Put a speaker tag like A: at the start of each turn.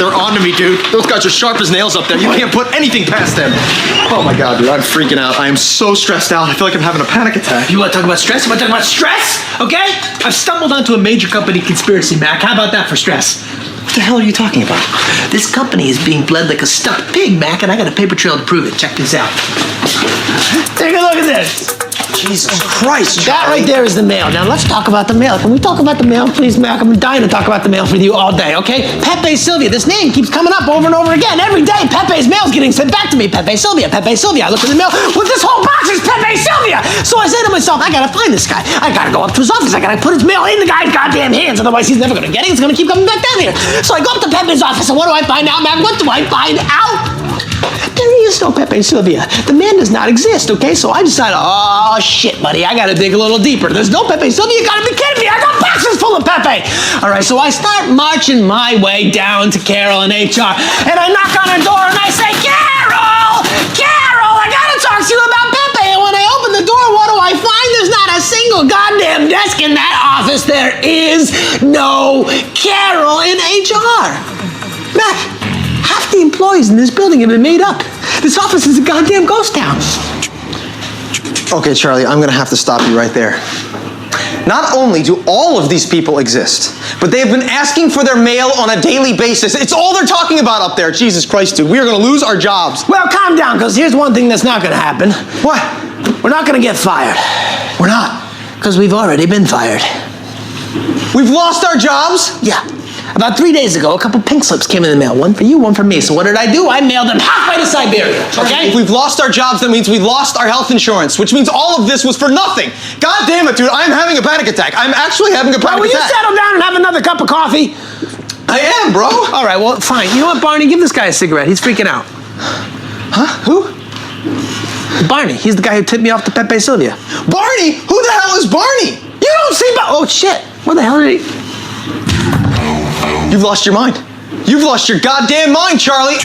A: they're on to me, dude. Those guys are sharp as nails up there. You can't put anything past them. Oh my God, dude, I'm freaking out. I am so stressed out. I feel like I'm having a panic attack.
B: You want to talk about stress? You want to talk about stress? Okay? I've stumbled onto a major company conspiracy, Mac. How about that for stress?
A: What the hell are you talking about?
B: This company is being bled like a stuffed pig, Mac, and I got a paper trail to prove it. Check this out. Take a look at this.
A: Jesus Christ,
B: That right there is the mail. Now let's talk about the mail. Can we talk about the mail, please, Mac? I'm dying to talk about the mail with you all day, okay? Pepe Sylvia. This name keeps coming up over and over again. Every day, Pepe's mail's getting sent back to me. Pepe Sylvia, Pepe Sylvia. I look in the mail. Well, this whole box is Pepe Sylvia. So I say to myself, I gotta find this guy. I gotta go up to his office. I gotta put his mail in the guy's goddamn hands. Otherwise, he's never gonna get it. It's gonna keep coming back down here. So I go up to Pepe's office, and what do I find out, Mac? What do I find out? There is no Pepe Sylvia. The man does not exist, okay? So I decided, oh, shit, buddy, I gotta dig a little deeper. There's no Pepe Sylvia. You gotta be kidding me. I got boxes full of Pepe. All right, so I start marching my way down to Carol in HR, and I knock on her door, and I say, Carol, I gotta talk to you about Pepe. And when I open the door, what do I find? There's not a single goddamn desk in that office. There is no Carol in HR. Mac, half the employees in this building have been made up. This office is a goddamn ghost town.
A: Okay, Charlie, I'm gonna have to stop you right there. Not only do all of these people exist, but they have been asking for their mail on a daily basis. It's all they're talking about up there. Jesus Christ, dude, we are gonna lose our jobs.
B: Well, calm down, because here's one thing that's not gonna happen.
A: What?
B: We're not gonna get fired.
A: We're not.
B: Because we've already been fired.
A: We've lost our jobs?
B: Yeah. About 3 days ago, a couple pink slips came in the mail. One for you, one for me. So what did I do? I mailed them halfway to Siberia, okay?
A: If we've lost our jobs, that means we lost our health insurance, which means all of this was for nothing. God damn it, dude, I'm having a panic attack. I'm actually having a panic
B: Will you
A: attack.
B: settle down and have another cup of coffee?
A: I am, bro.
B: All right, well, fine. You know what, Barney? Give this guy a cigarette. He's freaking out.
A: Huh? Who?
B: Barney. He's the guy who tipped me off to Pepe Sylvia.
A: Barney? Who the hell is Barney?
B: You don't see... Oh, shit. Where the hell did he...
A: You've lost your mind. You've lost your goddamn mind, Charlie.